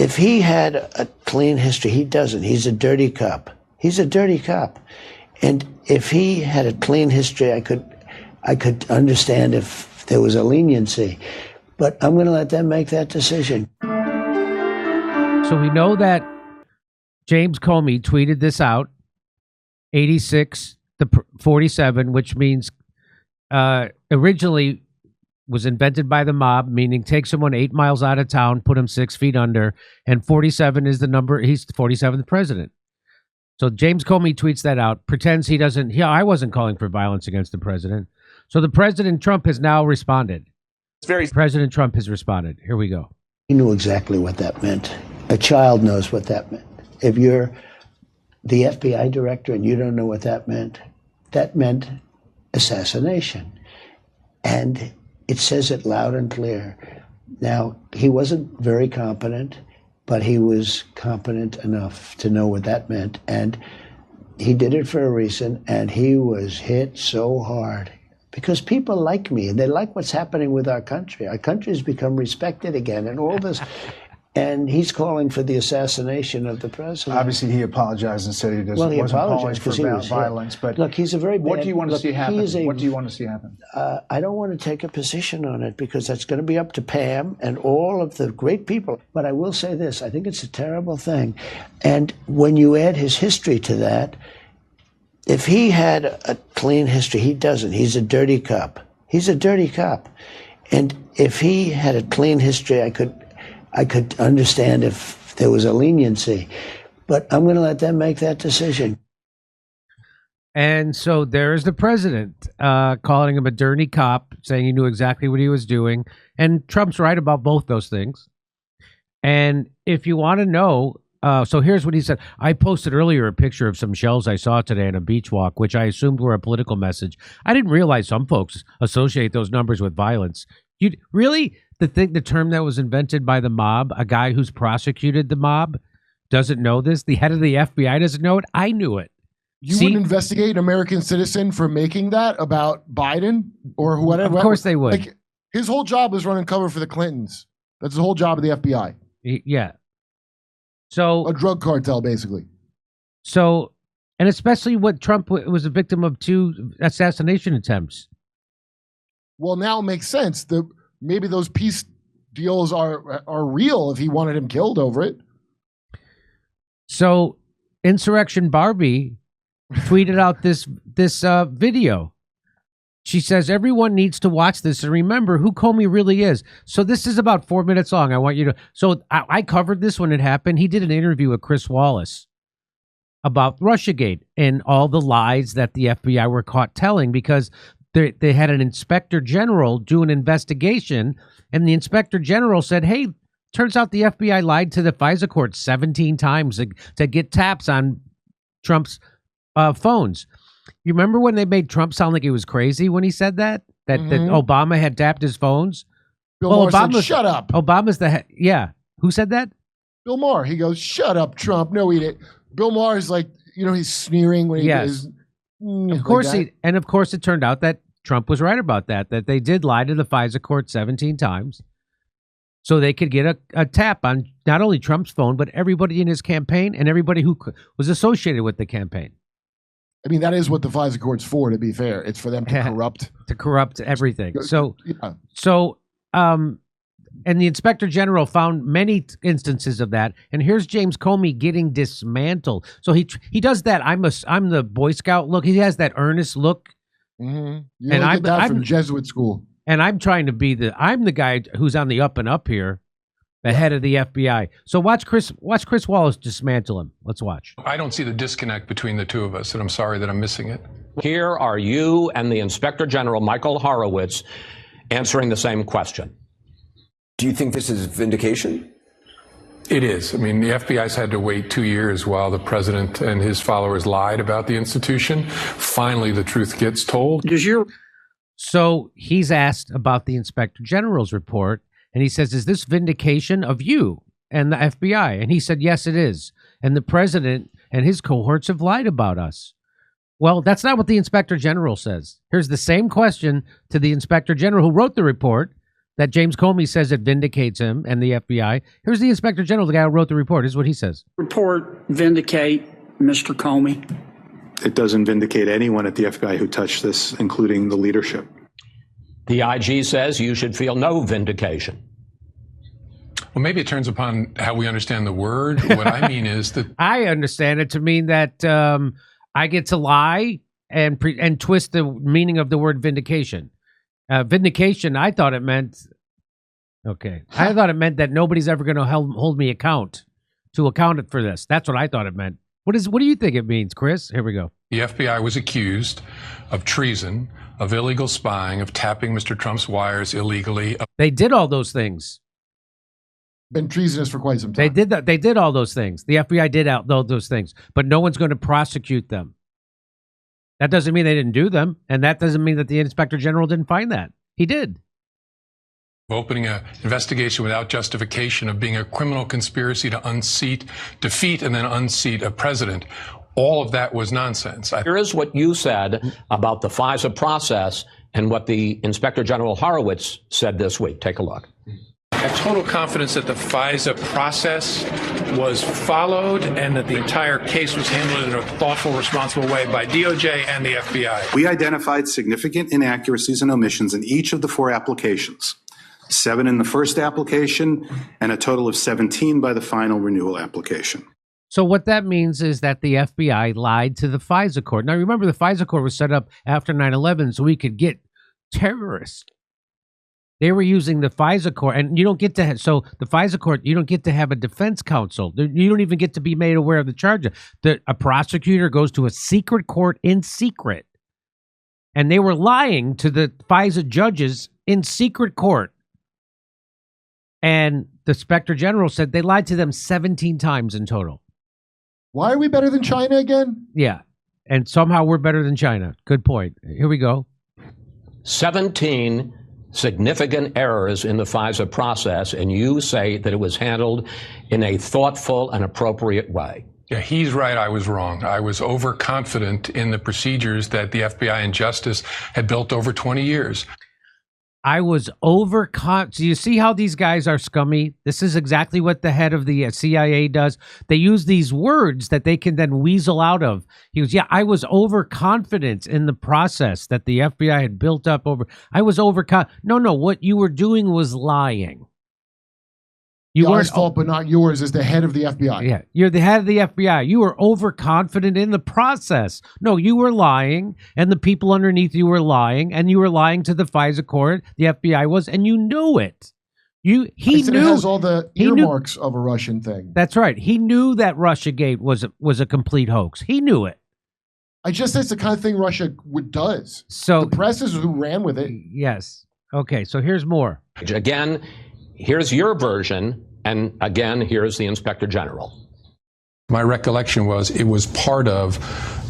if he had a clean history, he doesn't. He's a dirty cop. He's a dirty cop. And if he had a clean history, I could understand if there was a leniency. But I'm going to let them make that decision. So we know that James Comey tweeted this out, 86 to 47, which means originally was invented by the mob, meaning take someone 8 miles out of town, put him 6 feet under, and 47 is the number. He's the 47th president. So James Comey tweets that out, pretends he doesn't. Yeah, I wasn't calling for violence against the president. So the President Trump has now responded. President Trump has responded. Here we go. He knew exactly what that meant. A child knows what that meant. If you're the FBI director and you don't know what that meant assassination. And it says it loud and clear. Now, he wasn't very competent, but he was competent enough to know what that meant. And he did it for a reason, and he was hit so hard. Because people like me, and they like what's happening with our country. Our country has become respected again, and all this. And he's calling for the assassination of the president. Obviously, he apologized and said he wasn't calling for violence. But look, he's a very bad. What do you want to see happen? What do you want to see happen? I don't want to take a position on it because that's going to be up to Pam and all of the great people. But I will say this: I think it's a terrible thing. And when you add his history to that, if he had a clean history, he doesn't. He's a dirty cop. He's a dirty cop. And if he had a clean history, I could understand if there was a leniency, but I'm going to let them make that decision. And so there's the president calling him a dirty cop, saying he knew exactly what he was doing. And Trump's right about both those things. And if you want to know, so here's what he said. I posted earlier a picture of some shells I saw today on a beach walk, which I assumed were a political message. I didn't realize some folks associate those numbers with violence. You really? The term that was invented by the mob, a guy who's prosecuted the mob doesn't know this. The head of the FBI doesn't know it. I knew it. You wouldn't investigate an American citizen for making that about Biden or whatever? Of course they would. Like, his whole job was running cover for the Clintons. That's the whole job of the FBI. Yeah. So a drug cartel, basically. So, and especially what Trump was a victim of 2 assassination attempts. Well, now it makes sense. Maybe those peace deals are real if he wanted him killed over it. So Insurrection Barbie tweeted out this video. She says, everyone needs to watch this and remember who Comey really is. So this is about 4 minutes long. I want you to. So I covered this when it happened. He did an interview with Chris Wallace about Russiagate and all the lies that the FBI were caught telling because they had an inspector general do an investigation, and the inspector general said, hey, turns out the FBI lied to the FISA court 17 times to get taps on Trump's phones. You remember when they made Trump sound like he was crazy when he said that Obama had tapped his phones? Bill Maher said, shut up. Obama's the head. Yeah. Who said that? Bill Maher. He goes, shut up, Trump. No, he didn't. Bill Maher is like, he's sneering when he is. Of course, of course, it turned out that Trump was right about that they did lie to the FISA court 17 times so they could get a tap on not only Trump's phone, but everybody in his campaign and everybody who was associated with the campaign. I mean, that is what the FISA court's for, to be fair. It's for them to corrupt. To corrupt everything. And the inspector general found many instances of that. And here's James Comey getting dismantled. So he does that. I'm the Boy Scout look. He has that earnest look. Mm-hmm. You and I'm from Jesuit school. And I'm trying to be I'm the guy who's on the up and up here, the head of the FBI. So watch Chris Wallace dismantle him. Let's watch. I don't see the disconnect between the two of us, and I'm sorry that I'm missing it. Here are you and the Inspector General, Michael Horowitz, answering the same question. Do you think this is vindication? It is. I mean, the FBI's had to wait 2 years while the president and his followers lied about the institution. Finally, the truth gets told. So he's asked about the Inspector General's report, and he says, is this vindication of you and the FBI? And he said, yes, it is. And the president and his cohorts have lied about us. Well, that's not what the Inspector General says. Here's the same question to the Inspector General who wrote the report. that James Comey says it vindicates him and the FBI. Here's the Inspector General, the guy who wrote the report. Here's what he says. Report vindicate Mr. Comey. It doesn't vindicate anyone at the FBI who touched this, including the leadership. The IG says you should feel no vindication. Well, maybe it turns upon how we understand the word. What I mean is that I understand it to mean that I get to lie and twist the meaning of the word vindication. Vindication, I thought it meant, I thought it meant that nobody's ever going to hold me account for this. That's what I thought it meant. What do you think it means, Chris? Here we go. the FBI was accused of treason, of illegal spying, of tapping Mr. Trump's wires illegally. They did all those things. Been treasonous for quite some time. They did that. They did all those things. The FBI did all those things, but no one's going to prosecute them. That doesn't mean they didn't do them, and that doesn't mean that the Inspector General didn't find that. He did. Opening an investigation without justification of being a criminal conspiracy to defeat and then unseat a president. All of that was nonsense. Here is what you said about the FISA process and what the Inspector General Horowitz said this week. Take a look. I have total confidence that the FISA process was followed and that the entire case was handled in a thoughtful, responsible way by DOJ and the FBI. We identified significant inaccuracies and omissions in each of the 4 applications. 7 in the first application and a total of 17 by the final renewal application. So what that means is that the FBI lied to the FISA court. Now, remember, the FISA court was set up after 9/11 so we could get terrorists. They were using the FISA court, and you don't get to so the FISA court, you don't get to have a defense counsel. You don't even get to be made aware of the charge. A prosecutor goes to a secret court in secret, and they were lying to the FISA judges in secret court. And the Inspector General said they lied to them 17 times in total. Why are we better than China again? Yeah, and somehow we're better than China. Good point. Here we go. 17 significant errors in the FISA process, and you say that it was handled in a thoughtful and appropriate way. Yeah, he's right. I was wrong. I was overconfident in the procedures that the FBI and Justice had built over 20 years. I was overconfident. So you see how these guys are scummy? This is exactly what the head of the CIA does. They use these words that they can then weasel out of. He goes, yeah, I was overconfident in the process that the FBI had built up over. I was overconfident. No, what you were doing was lying. You weren't fault, but not yours as the head of the FBI. Yeah, you're the head of the FBI. You were overconfident in the process. No, you were lying, and the people underneath you were lying, and you were lying to the FISA court. The FBI was, and you knew it. He knew. It has all the earmarks of a Russian thing. That's right. He knew that Russiagate was a complete hoax. He knew it. That's the kind of thing Russia does. So the press is who ran with it. Yes. Okay. So here's more. Again, here's your version, and again, here's the Inspector General. My recollection was it was part of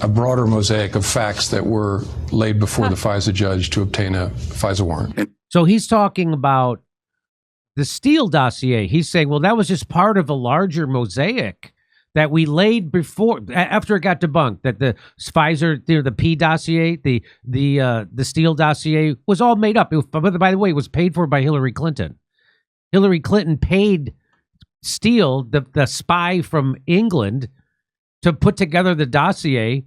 a broader mosaic of facts that were laid before the FISA judge to obtain a FISA warrant. So he's talking about the Steele dossier. He's saying, well, that was just part of a larger mosaic that we laid before, after it got debunked, that the FISA, the P dossier, the Steele dossier was all made up. By the way, it was paid for by Hillary Clinton. Hillary Clinton paid Steele, the spy from England, to put together the dossier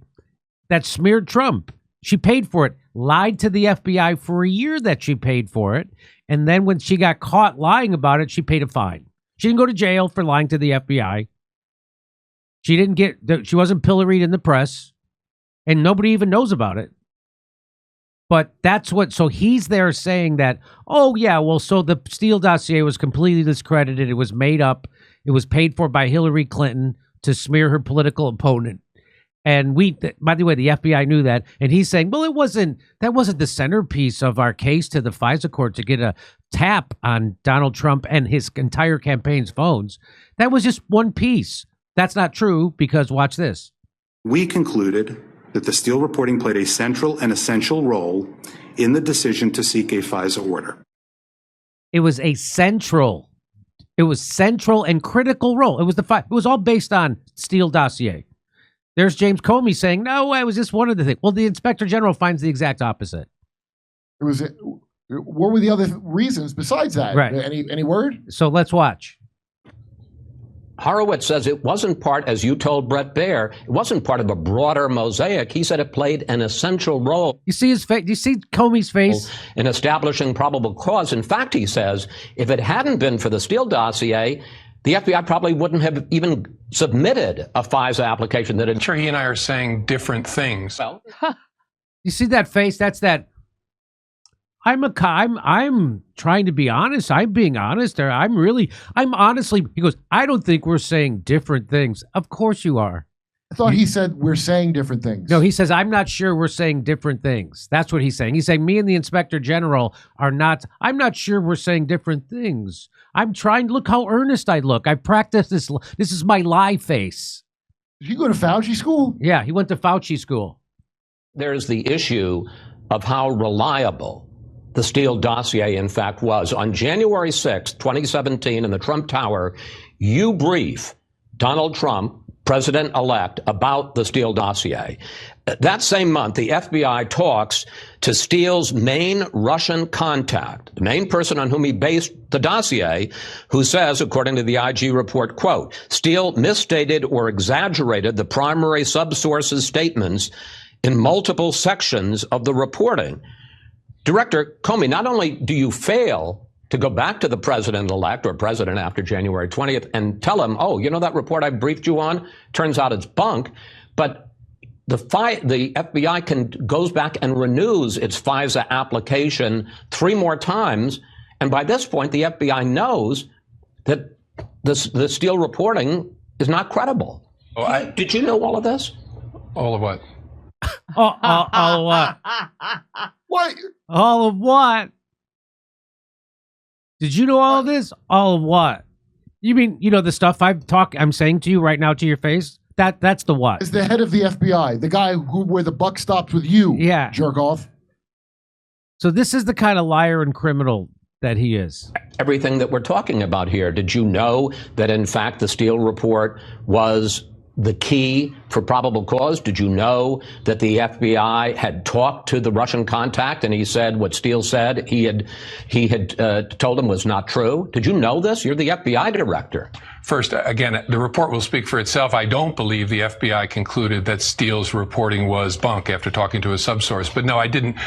that smeared Trump. She paid for it, lied to the FBI for a year that she paid for it, and then when she got caught lying about it, she paid a fine. She didn't go to jail for lying to the FBI. She wasn't pilloried in the press, and nobody even knows about it. But so he's there saying that, oh, yeah, well, so the Steele dossier was completely discredited. It was made up. It was paid for by Hillary Clinton to smear her political opponent. And by the way, the FBI knew that. And he's saying, well, that wasn't the centerpiece of our case to the FISA court to get a tap on Donald Trump and his entire campaign's phones. That was just one piece. That's not true because watch this. We concluded that the Steele reporting played a central and essential role in the decision to seek a FISA order. It was central and critical role. It was all based on Steele dossier. There's James Comey saying, no, it was just one of the things. Well, the Inspector General finds the exact opposite. What were the other reasons besides that? Right. Any word? So let's watch. Horowitz says it wasn't part, as you told Brett Baer, it wasn't part of a broader mosaic. He said it played an essential role. You see his face? Do you see Comey's face? In establishing probable cause. In fact, he says, if it hadn't been for the Steele dossier, the FBI probably wouldn't have even submitted a FISA application. That I'm sure he and I are saying different things. Well, you see that face? That's that. I'm trying to be honest. I'm being honest. I'm honestly, he goes, I don't think we're saying different things. Of course you are. I thought he said we're saying different things. No, he says, I'm not sure we're saying different things. That's what he's saying. He's saying me and the Inspector General are not, I'm not sure we're saying different things. I'm trying to look how earnest I look. I practiced this. This is my lie face. Did you go to Fauci school? Yeah, he went to Fauci school. there's the issue of how reliable the Steele dossier, in fact, was. On January 6, 2017, in the Trump Tower, you brief Donald Trump, president-elect, about the Steele dossier. That same month, the FBI talks to Steele's main Russian contact, the main person on whom he based the dossier, who says, according to the IG report, quote, Steele misstated or exaggerated the primary subsource's statements in multiple sections of the reporting. Director Comey, not only do you fail to go back to the president-elect or president after January 20th and tell him, oh, you know that report I briefed you on? Turns out it's bunk. But the FBI goes back and renews its FISA application 3 more times. And by this point, the FBI knows that the Steele reporting is not credible. Oh, did you know all of this? All of what? All of what? What? All of what? Did you know all of this? All of what? You mean, you know, the stuff I'm saying to you right now to your face? That's the what? Is the head of the FBI, the guy where the buck stops with you, yeah, jerk off. So this is the kind of liar and criminal that he is. Everything that we're talking about here. Did you know that, in fact, the Steele report was the key for probable cause? Did you know that the FBI had talked to the Russian contact and he said what Steele said he had told him was not true? Did you know this? You're the FBI director. First, again, the report will speak for itself. I don't believe the FBI concluded that Steele's reporting was bunk after talking to a subsource. But no, I didn't.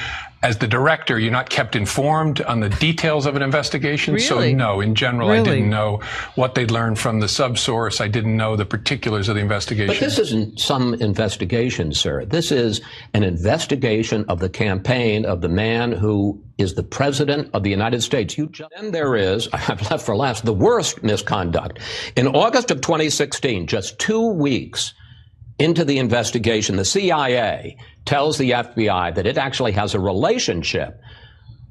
As the director, you're not kept informed on the details of an investigation. Really? So no, in general, Really? I didn't know what they'd learned from the subsource. I didn't know the particulars of the investigation. But this isn't some investigation, sir. This is an investigation of the campaign of the man who is the president of the United States. Then there is, I've left for last, the worst misconduct. In August of 2016, just 2 weeks into the investigation, the CIA tells the FBI that it actually has a relationship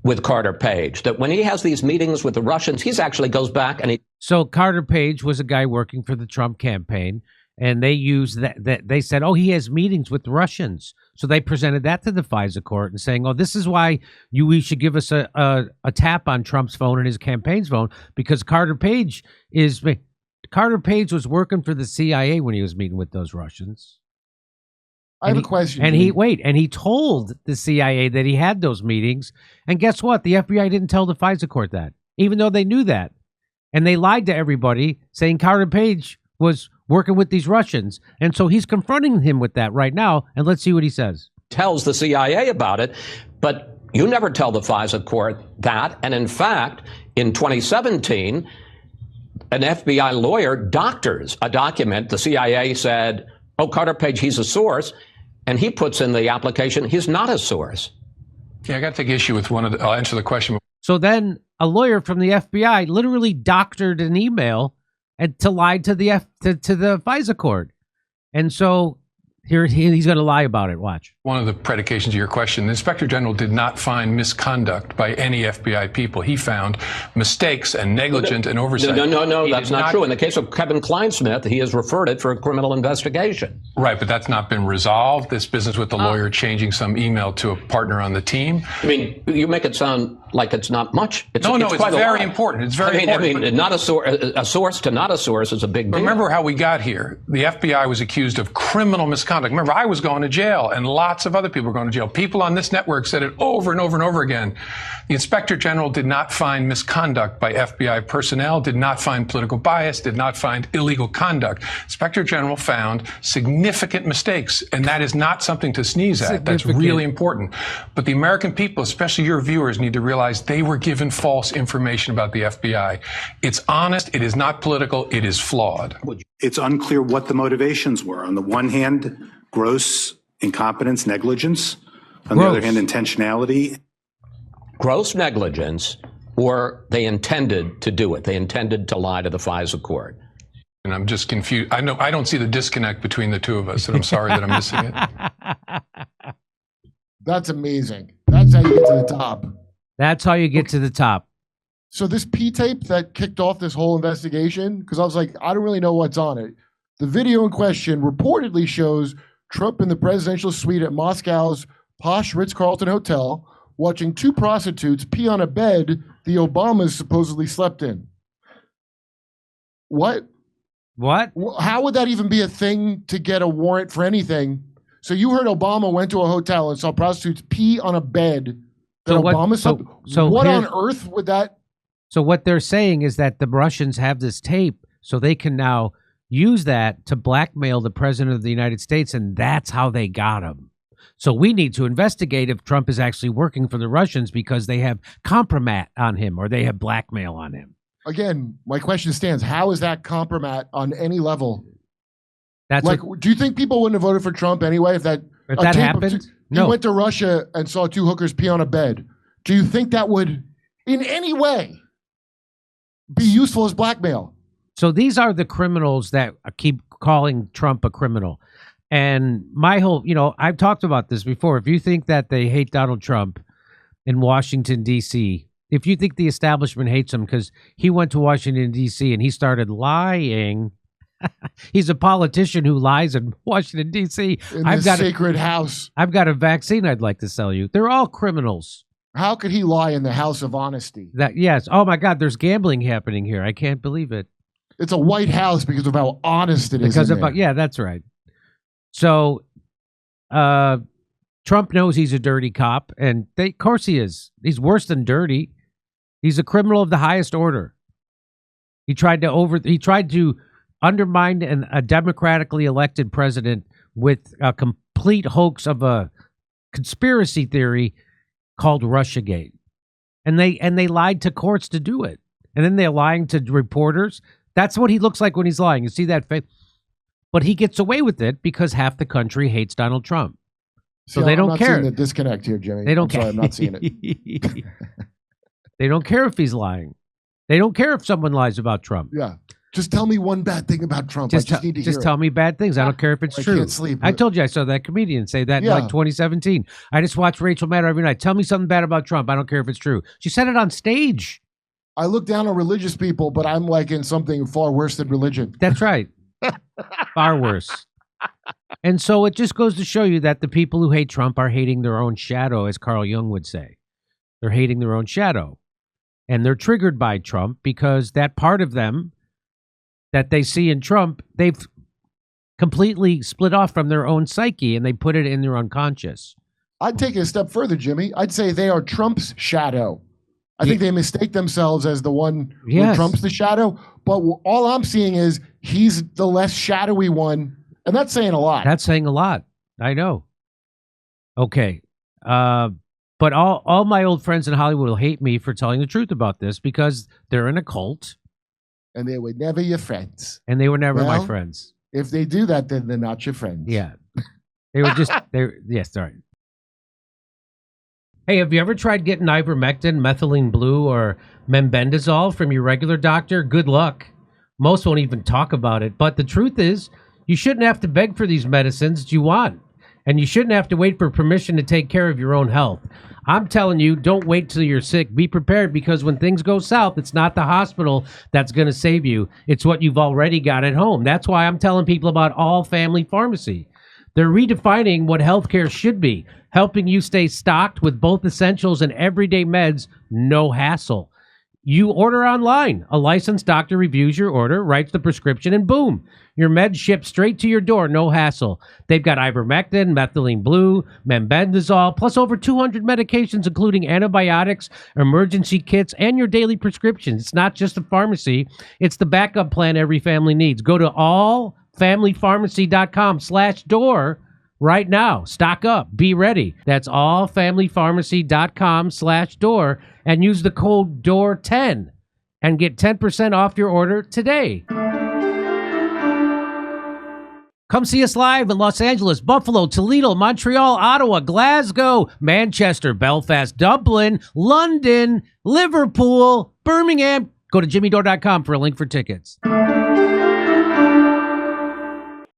with Carter Page, that when he has these meetings with the Russians, he actually goes back and he... So Carter Page was a guy working for the Trump campaign, and they used that they said, oh, he has meetings with Russians. So they presented that to the FISA court and saying, oh, this is why we should give us a tap on Trump's phone and his campaign's phone, because Carter Page was working for the CIA when he was meeting with those Russians. I have a question. And he told the CIA that he had those meetings. And guess what? The FBI didn't tell the FISA court that, even though they knew that. And they lied to everybody, saying Carter Page was working with these Russians. And so he's confronting him with that right now. And let's see what he says. Tells the CIA about it, but you never tell the FISA court that. And in fact, in 2017, an FBI lawyer doctors a document. The CIA said, oh, Carter Page, he's a source. And he puts in the application, he's not a source. Yeah, I got to take issue with I'll answer the question. So then a lawyer from the FBI literally doctored an email and to lie to the FISA court. And so here he's going to lie about it. Watch. One of the predications of your question, the Inspector General did not find misconduct by any FBI people. He found mistakes and negligence and oversight. No, that's not true. In the case of Kevin Kleinsmith, he has referred it for a criminal investigation. Right, but that's not been resolved. This business with the lawyer changing some email to a partner on the team. I mean, you make it sound like it's not much. It's quite very important. It's very important. I mean, not a source to not a source is a big deal. Remember how we got here. The FBI was accused of criminal misconduct. misconduct. Remember, I was going to jail, and lots of other people were going to jail. People on this network said it over and over and over again. The Inspector General did not find misconduct by FBI personnel, did not find political bias, did not find illegal conduct. Inspector General found significant mistakes, and that is not something to sneeze at. That's really important. But the American people, especially your viewers, need to realize they were given false information about the FBI. It's honest, it is not political, it is flawed. It's unclear what the motivations were. On the one hand, gross incompetence, negligence. On the other hand, intentionality. Gross negligence, or they intended to do it. They intended to lie to the FISA court. And I'm just confused. I don't see the disconnect between the two of us, and I'm sorry that I'm missing it. That's amazing. That's how you get to the top. That's how you get to the top. So this P-tape that kicked off this whole investigation, because I was like, I don't really know what's on it. The video in question reportedly shows Trump in the presidential suite at Moscow's posh Ritz-Carlton hotel watching two prostitutes pee on a bed the Obamas supposedly slept in. What? What? How would that even be a thing to get a warrant for anything? So you heard Obama went to a hotel and saw prostitutes pee on a bed that Obama slept. So what on earth would that? So what they're saying is that the Russians have this tape, so they can now use that to blackmail the president of the United States, and that's how they got him. So we need to investigate if Trump is actually working for the Russians because they have compromat on him or they have blackmail on him. Again, my question stands. How is that compromat on any level? That's like, do you think people wouldn't have voted for Trump anyway if that happened? No. He went to Russia and saw two hookers pee on a bed. Do you think that would in any way be useful as blackmail? So these are the criminals that keep calling Trump a criminal. And my whole, I've talked about this before. If you think that they hate Donald Trump in Washington, D.C., if you think the establishment hates him because he went to Washington, D.C. and he started lying, he's a politician who lies in Washington, D.C. I've got sacred house. I've got a vaccine I'd like to sell you. They're all criminals. How could he lie in the house of honesty? Yes. Oh, my God, there's gambling happening here. I can't believe it. It's a White House because of how honest it is. Yeah, that's right. So Trump knows he's a dirty cop, and of course he is. He's worse than dirty. He's a criminal of the highest order. He tried to undermine a democratically elected president with a complete hoax of a conspiracy theory called Russiagate. And they lied to courts to do it. And then they're lying to reporters. That's what he looks like when he's lying. You see that face? But he gets away with it because half the country hates Donald Trump. So they don't care. I'm not seeing the disconnect here, Jimmy. They don't care. I'm not seeing it. They don't care if he's lying. They don't care if someone lies about Trump. Yeah. Just tell me one bad thing about Trump. I just need to hear it. Just tell me bad things. I don't care if it's true. I can't sleep. I told you I saw that comedian say that in like 2017. I just watch Rachel Maddow every night. Tell me something bad about Trump. I don't care if it's true. She said it on stage. I look down on religious people, but I'm like in something far worse than religion. That's right. Far worse. And so it just goes to show you that the people who hate Trump are hating their own shadow, as Carl Jung would say. They're hating their own shadow. And they're triggered by Trump because that part of them that they see in Trump, they've completely split off from their own psyche and they put it in their unconscious. I'd take it a step further, Jimmy. I'd say they are Trump's shadow. I think they mistake themselves as the one who Trump's the shadow. But all I'm seeing is he's the less shadowy one. And that's saying a lot. That's saying a lot. I know. Okay. But all my old friends in Hollywood will hate me for telling the truth about this because they're in a cult. And they were never your friends. And they were never my friends. If they do that, then they're not your friends. Yeah. They were just, yes, all right. Hey, have you ever tried getting ivermectin, methylene blue, or membendazole from your regular doctor? Good luck. Most won't even talk about it. But the truth is, you shouldn't have to beg for these medicines that you want. And you shouldn't have to wait for permission to take care of your own health. I'm telling you, don't wait till you're sick. Be prepared, because when things go south, it's not the hospital that's going to save you. It's what you've already got at home. That's why I'm telling people about All Family Pharmacy. They're redefining what healthcare should be, helping you stay stocked with both essentials and everyday meds, no hassle. You order online. A licensed doctor reviews your order, writes the prescription, and boom, your meds shipped straight to your door, no hassle. They've got ivermectin, methylene blue, mebendazole, plus over 200 medications, including antibiotics, emergency kits, and your daily prescriptions. It's not just a pharmacy. It's the backup plan every family needs. Go to allfamilypharmacy.com/door right now. Stock up. Be ready. That's allfamilypharmacy.com/door and use the code DOOR10 and get 10% off your order today. Come see us live in Los Angeles, Buffalo, Toledo, Montreal, Ottawa, Glasgow, Manchester, Belfast, Dublin, London, Liverpool, Birmingham. Go to jimmydore.com for a link for tickets.